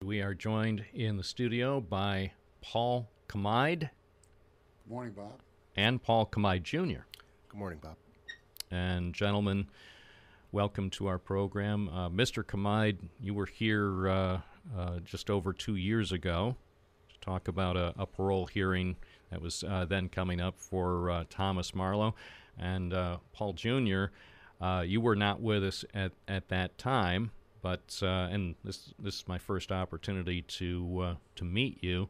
We are joined in the studio by Paul Kamide. Good morning, Bob. And Paul Kamide Jr. Good morning, Bob. And gentlemen, welcome to our program. Mr. Kamide, you were here just over 2 years ago to talk about a parole hearing that was then coming up for Thomas Marlowe. And Paul Jr., you were not with us at that time. But and this is my first opportunity to meet you,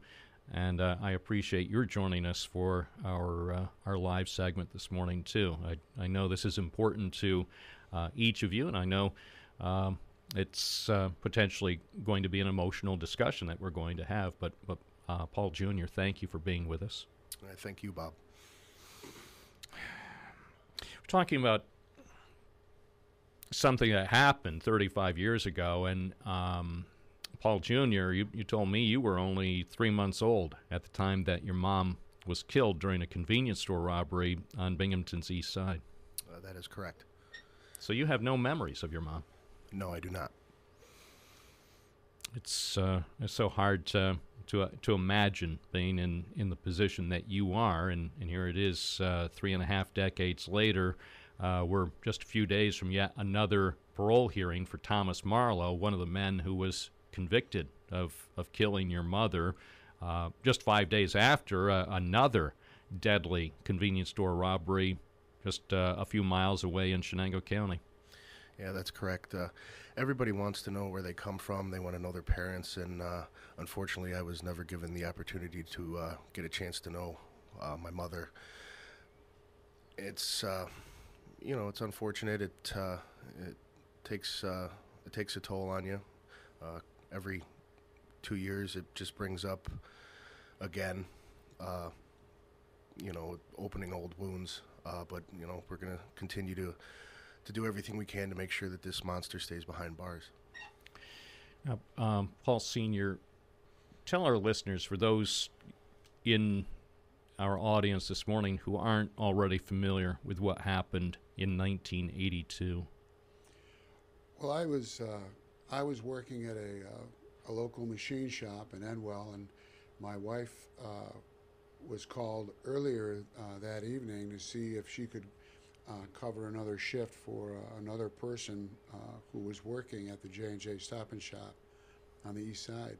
and I appreciate your joining us for our live segment this morning too. I know this is important to each of you, and I know it's potentially going to be an emotional discussion that we're going to have. But Paul Jr., thank you for being with us. Thank you, Bob. We're talking about something that happened 35 years ago, and Paul Jr., you told me you were only 3 months old at the time that your mom was killed during a convenience store robbery on Binghamton's east side. That is correct. So you have no memories of your mom? No, I do not. It's so hard to imagine being in the position that you are, and here it is 3.5 decades later. We're just a few days from yet another parole hearing for Thomas Marlowe, one of the men who was convicted of killing your mother, just 5 days after another deadly convenience store robbery just a few miles away in Shenango County. Yeah, that's correct. Everybody wants to know where they come from. They want to know their parents, and unfortunately I was never given the opportunity to get a chance to know my mother. It's it's unfortunate. It takes a toll on you. Every 2 years, it just brings up again, opening old wounds. But we're going to continue to do everything we can to make sure that this monster stays behind bars. Now, Paul Sr., tell our listeners, for those in our audience this morning who aren't already familiar with what happened in 1982. Well, I was working at a local machine shop in Enwell, and my wife was called earlier that evening to see if she could cover another shift for another person who was working at the J&J Stop and Shop on the east side.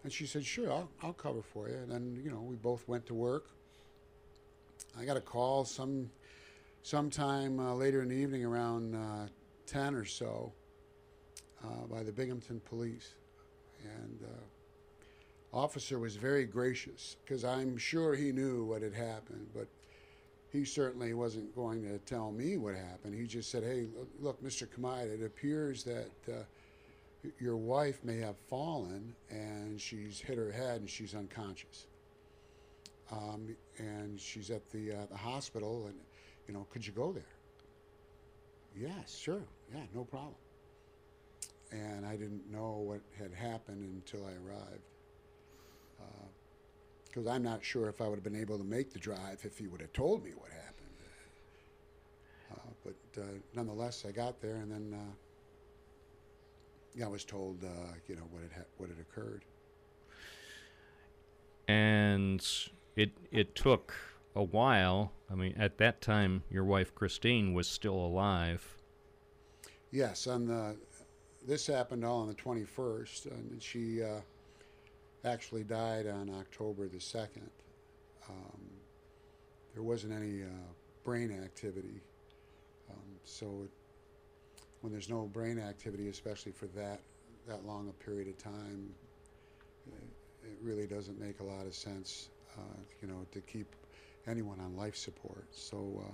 And she said, sure, I'll cover for you. And then, we both went to work. I got a call sometime later in the evening around 10 or so by the Binghamton police. And officer was very gracious, because I'm sure he knew what had happened, but he certainly wasn't going to tell me what happened. He just said, hey, look, Mr. Kamide, it appears that your wife may have fallen and she's hit her head and she's unconscious. And she's at the hospital, and, could you go there? Yes, sure. Yeah, no problem. And I didn't know what had happened until I arrived. Because I'm not sure if I would have been able to make the drive if he would have told me what happened. But nonetheless, I got there, and then I was told, what had occurred. And it took a while. I mean, at that time, your wife Christine was still alive. Yes, this happened all on the 21st, and she actually died on October the 2nd. There wasn't any brain activity, so when there's no brain activity, especially for that long a period of time, it really doesn't make a lot of sense, to keep anyone on life support. So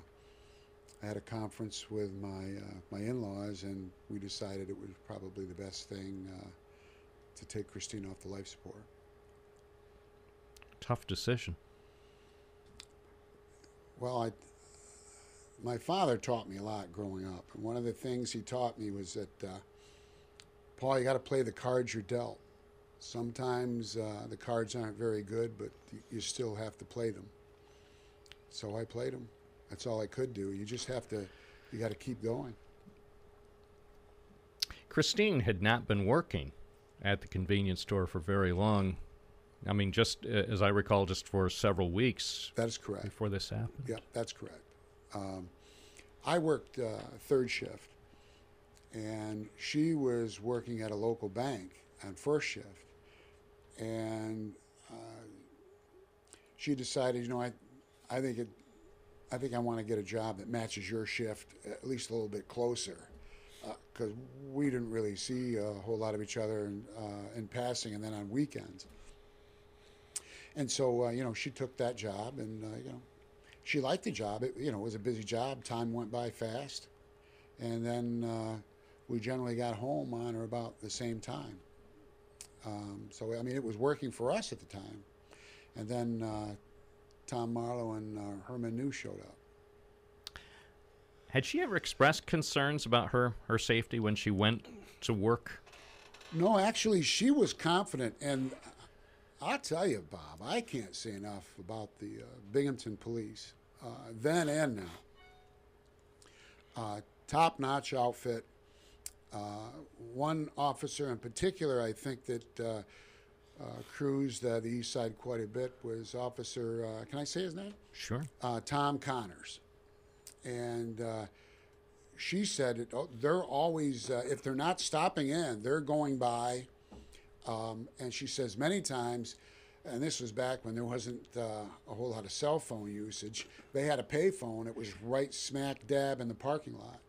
I had a conference with my in-laws, and we decided it was probably the best thing to take Christine off the life support. Tough decision. Well, my father taught me a lot growing up, and one of the things he taught me was that, Paul, you got to play the cards you're dealt. Sometimes the cards aren't very good, but you still have to play them. So I played them. That's all I could do. You got to keep going. Christine had not been working at the convenience store for very long. I mean, just as I recall, just for several weeks. That is correct. Before this happened. Yeah, that's correct. I worked third shift, and she was working at a local bank on first shift, and she decided, you know, I think I want to get a job that matches your shift at least a little bit closer, because we didn't really see a whole lot of each other in passing, and then on weekends. And so, you know, she took that job, and you know, she liked the job. It, you know, it was a busy job. Time went by fast, and then we generally got home on or about the same time. So, I mean, it was working for us at the time. And then Tom Marlowe and Herman New showed up. Had she ever expressed concerns about her safety when she went to work? No, actually, she was confident. And I'll tell you, Bob, I can't say enough about the Binghamton police, then and now. Top-notch outfit. One officer in particular, I think that cruised the east side quite a bit, was Officer, can I say his name? Sure. Tom Connors. And she said they're always, if they're not stopping in, they're going by. And she says many times, and this was back when there wasn't a whole lot of cell phone usage, they had a pay phone. It was right smack dab in the parking lot.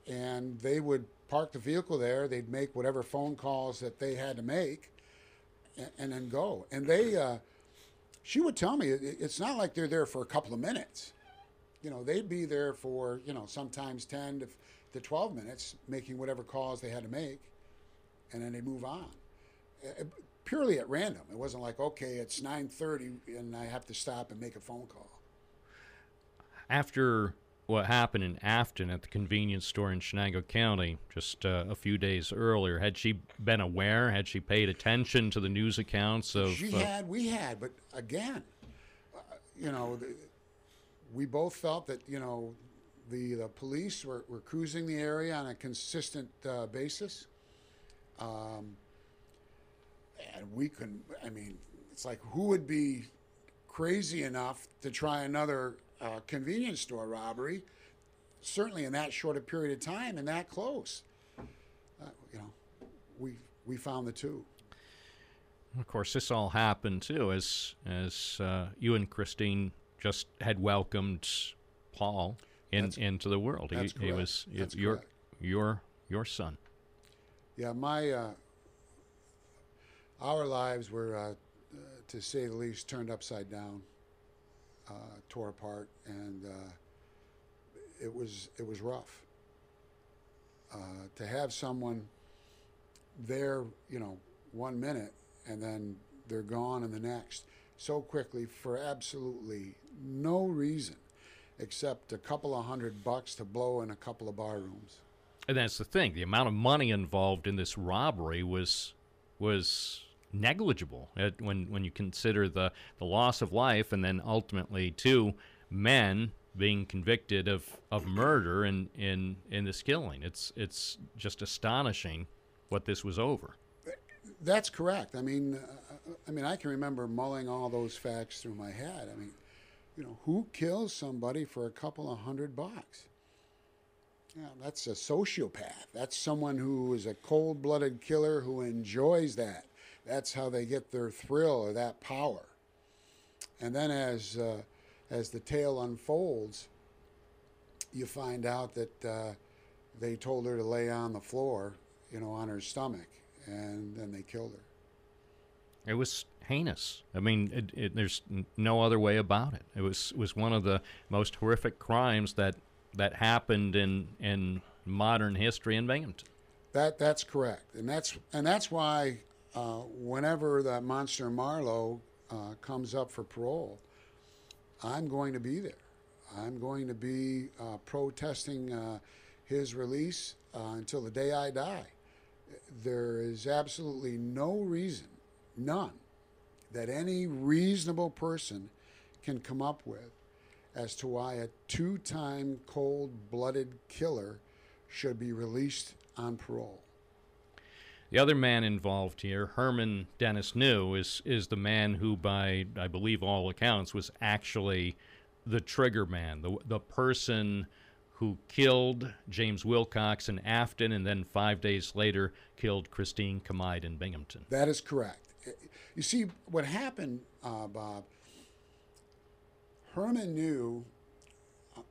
And they would park the vehicle there. They'd make whatever phone calls that they had to make, and then go. And she would tell me, it's not like they're there for a couple of minutes. You know, they'd be there for, you know, sometimes 10 to 12 minutes, making whatever calls they had to make, and then they move on. Purely at random. It wasn't like, okay, it's 9:30 and I have to stop and make a phone call. After what happened in Afton at the convenience store in Chenango County just a few days earlier, had she been aware? Had she paid attention to the news accounts of... We had, but again, you know, we both felt that, you know, the police were cruising the area on a consistent basis. And we couldn't, I mean, it's like, who would be crazy enough to try another convenience store robbery, certainly in that short a period of time and that close? You know, we found the two. Of course, this all happened too as you and Christine just had welcomed Paul into the world. He was your son. Yeah, our lives were, to say the least, turned upside down, tore apart, and it was rough. To have someone there, you know, 1 minute, and then they're gone in the next so quickly for absolutely no reason except a couple of $100 to blow in a couple of bar rooms. And that's the thing. The amount of money involved in this robbery was negligible when you consider the loss of life, and then ultimately 2 men being convicted of murder in this killing. It's just astonishing what this was over. That's correct. I mean, I can remember mulling all those facts through my head. I mean, you know, who kills somebody for a couple of $100? Yeah, that's a sociopath. That's someone who is a cold-blooded killer who enjoys that. That's how they get their thrill or that power. And then as the tale unfolds, you find out that they told her to lay on the floor, you know, on her stomach, and then they killed her. It was heinous. I mean, there's no other way about it. It was one of the most horrific crimes that happened in modern history in Binghamton. That's correct, and that's why whenever that monster Marlowe comes up for parole, I'm going to be there. I'm going to be protesting his release until the day I die. There is absolutely no reason, none, that any reasonable person can come up with as to why a 2-time cold-blooded killer should be released on parole. The other man involved here, Herman Dennis New, is the man who, by I believe all accounts, was actually the trigger man, the person who killed James Wilcox in Afton and then 5 days later killed Christine Kamide in Binghamton. That is correct. You see, what happened, Bob, Herman New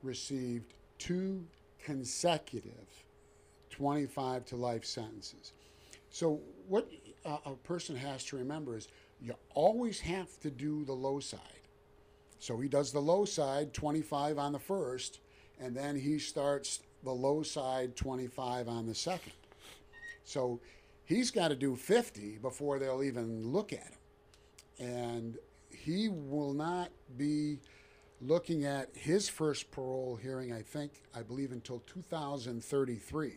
received 2 consecutive 25 to life sentences. So what a person has to remember is you always have to do the low side. So he does the low side, 25 on the first, and then he starts the low side, 25 on the second. So he's got to do 50 before they'll even look at him. And he will not be looking at his first parole hearing, I believe, until 2033.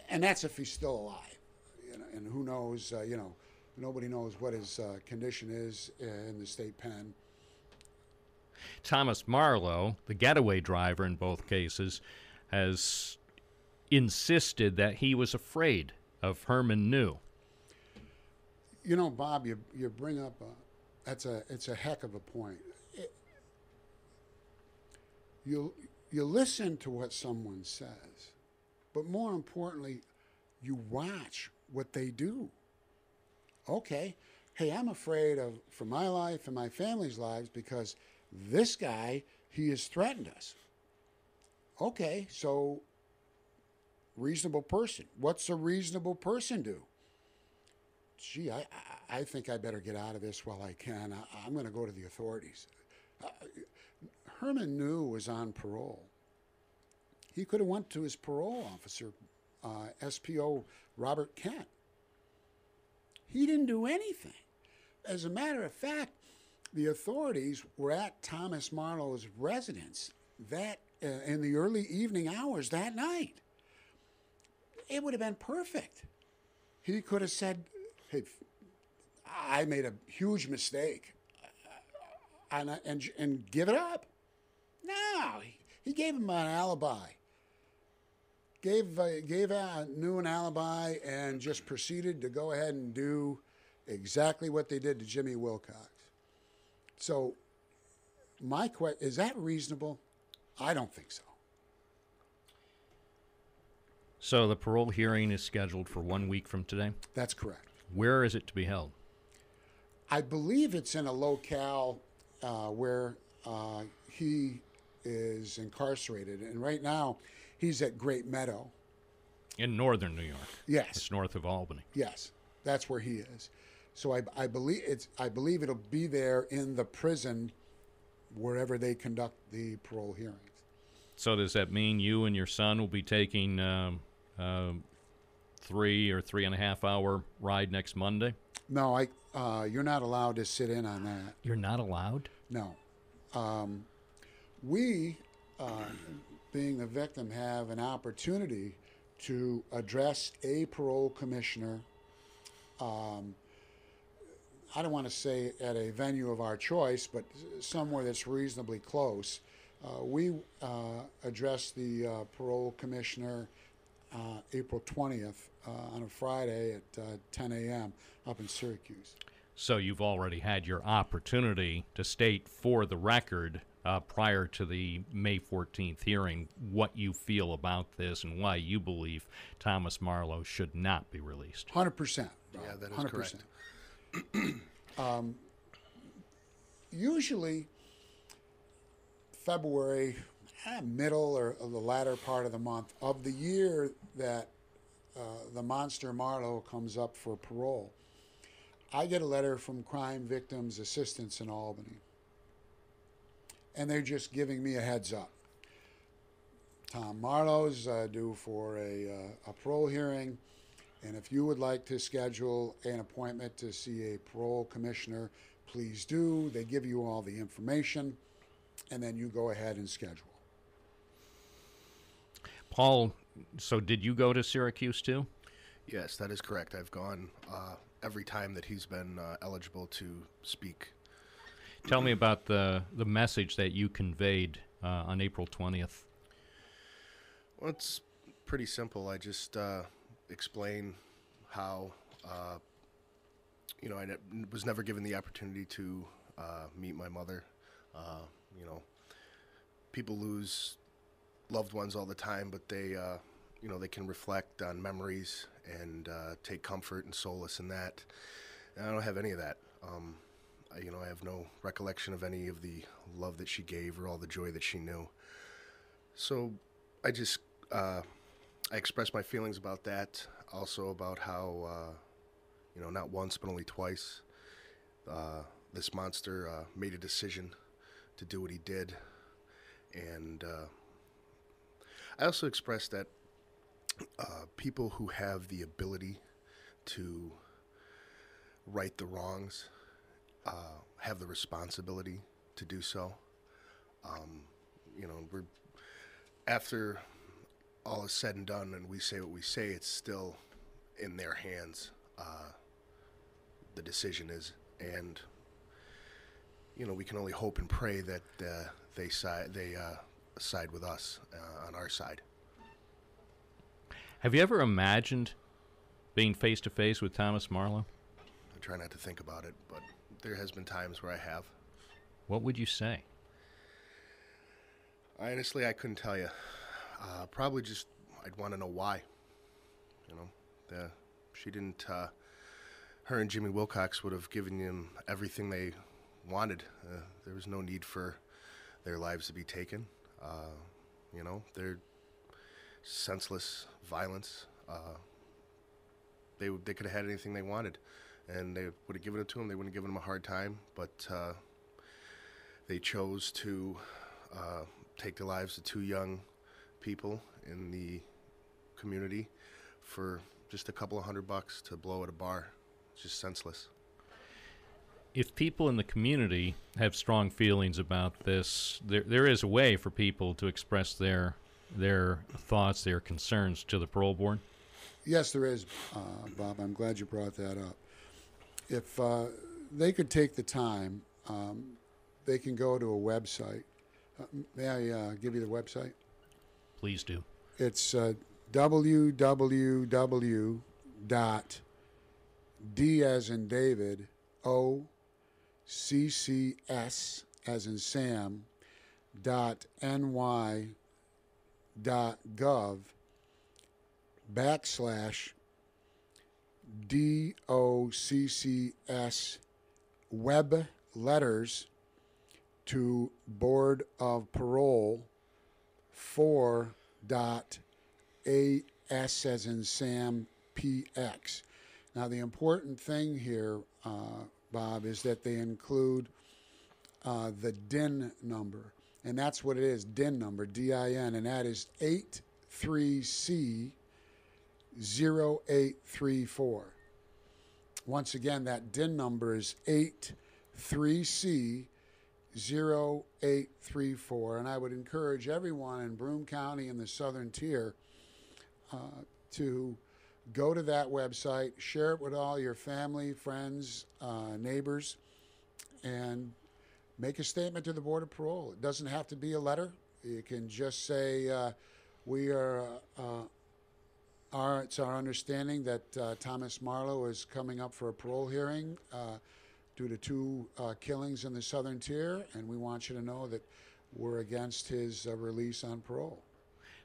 And that's if he's still alive. And who knows, nobody knows what his condition is in the state pen. Thomas Marlowe, the getaway driver in both cases, has insisted that he was afraid of Herman New. You know, Bob, you bring up it's a heck of a point. You listen to what someone says, but more importantly, you watch what they do. Okay, hey, I'm afraid for my life and my family's lives because this guy, he has threatened us. Okay, so reasonable person. What's a reasonable person do? Gee, I think I better get out of this while I can. I'm going to go to the authorities. Herman New was on parole. He could have went to his parole officer, SPO Robert Kent. He didn't do anything. As a matter of fact, the authorities were at Thomas Marlowe's residence in the early evening hours that night. It would have been perfect. He could have said, hey, I made a huge mistake, and give it up. No, he gave him an alibi. Gave New an alibi and just proceeded to go ahead and do exactly what they did to Jimmy Wilcox. So my question, is that reasonable? I don't think so. So the parole hearing is scheduled for 1 week from today? That's correct. Where is it to be held? I believe it's in a locale where he is incarcerated. And right now, he's at Great Meadow. In northern New York? Yes. It's north of Albany. Yes, that's where he is. So I believe it'll be there in the prison wherever they conduct the parole hearings. So does that mean you and your son will be taking 3 or 3.5 hour ride next Monday? No, you're not allowed to sit in on that. You're not allowed? No. We, being the victim, have an opportunity to address a parole commissioner. I don't want to say at a venue of our choice, but somewhere that's reasonably close. We addressed the parole commissioner April 20th on a Friday at 10 a.m. up in Syracuse. So you've already had your opportunity to state for the record prior to the May 14th hearing what you feel about this and why you believe Thomas Marlowe should not be released. 100%. Yeah, that is 100%. correct. Usually February, middle or the latter part of the month of the year that the monster Marlowe comes up for parole, I get a letter from Crime Victims Assistance in Albany. And they're just giving me a heads up. Tom Marlowe's due for a parole hearing. And if you would like to schedule an appointment to see a parole commissioner, please do. They give you all the information, and then you go ahead and schedule. Paul, so did you go to Syracuse too? Yes, that is correct. I've gone every time that he's been eligible to speak. Tell me about the message that you conveyed on April 20th. Well, it's pretty simple. I just explain how You know, I was never given the opportunity to meet my mother. You know, people lose loved ones all the time, but they, you know, they can reflect on memories and take comfort and solace in that. And I don't have any of that. You know, I have no recollection of any of the love that she gave or all the joy that she knew. So I just, I expressed my feelings about that. Also about how, you know, not once but only twice, this monster made a decision to do what he did. And I also expressed that people who have the ability to right the wrongs have the responsibility to do so. You know, after all is said and done and we say what we say, it's still in their hands. The decision is, and you know, we can only hope and pray that they side with us on our side. Have you ever imagined being face to face with Thomas Marlowe? I try not to think about it, but there has been times where I have. What would you say? Honestly, I couldn't tell you. Probably just I'd want to know why. You know, she didn't. Her and Jimmy Wilcox would have given him everything they wanted. There was no need for their lives to be taken. You know, they're senseless violence. They could have had anything they wanted, and they would have given it to him. They wouldn't have given him a hard time, but they chose to take the lives of two young people in the community for just a couple of $100 to blow at a bar. It's just senseless. If people in the community have strong feelings about this, there is a way for people to express their thoughts, their concerns to the parole board? Yes, there is, Bob. I'm glad you brought that up. If they could take the time, they can go to a website. May I give you the website? Please do. It's www.D as in David, OCCS as in Sam, .ny.gov/DOCCS web letters to Board of Parole 4.AS as in Sam PX. Now the important thing here, Bob, is that they include the DIN number. And that's what it is, DIN number, DIN, and that is 83C0834. Once again, that DIN number is 83C0834, and I would encourage everyone in Broome County in the Southern Tier to go to that website, share it with all your family, friends, neighbors, and make a statement to the Board of Parole. It doesn't have to be a letter. You can just say, it's our understanding that Thomas Marlowe is coming up for a parole hearing due to two killings in the Southern Tier, and we want you to know that we're against his release on parole.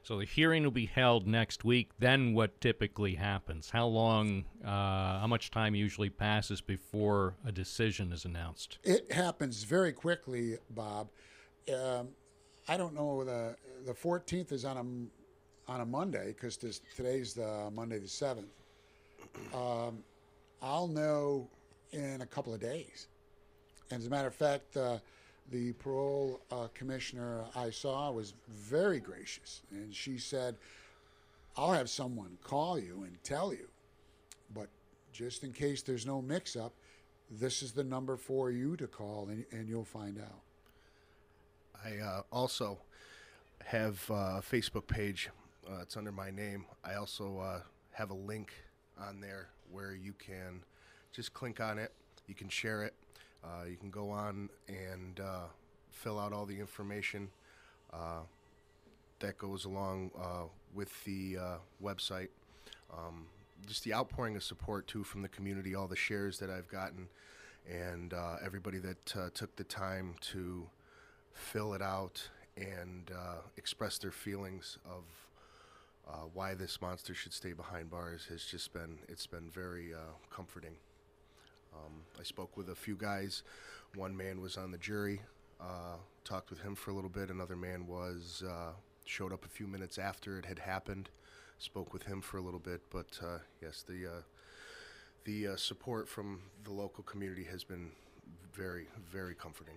So the hearing will be held next week. Then what typically happens? How long, how much time usually passes before a decision is announced? It happens very quickly, Bob. I don't know, the 14th is on a Monday, because today's the Monday the 7th. I'll know in a couple of days. And as a matter of fact, the parole commissioner I saw was very gracious, and she said, I'll have someone call you and tell you, but just in case there's no mix-up, this is the number for you to call, and you'll find out. I also have a Facebook page. It's under my name. I also have a link on there where you can just click on it. You can share it. You can go on and fill out all the information that goes along with the website. just the outpouring of support too from the community, all the shares that I've gotten, and everybody that took the time to fill it out and express their feelings of why this monster should stay behind bars has just been, it's been very comforting. I spoke with a few guys. One man was on the jury, talked with him for a little bit. Another man was showed up a few minutes after it had happened, spoke with him for a little bit. But yes, the support from the local community has been very, very comforting.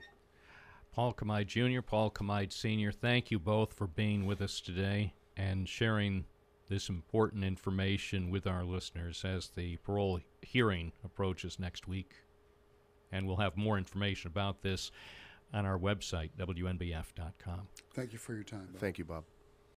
Paul Kamide Jr., Paul Kamide Sr., thank you both for being with us today and sharing this important information with our listeners as the parole hearing approaches next week. And we'll have more information about this on our website, WNBF.com. Thank you for your time, Bob. Thank you, Bob.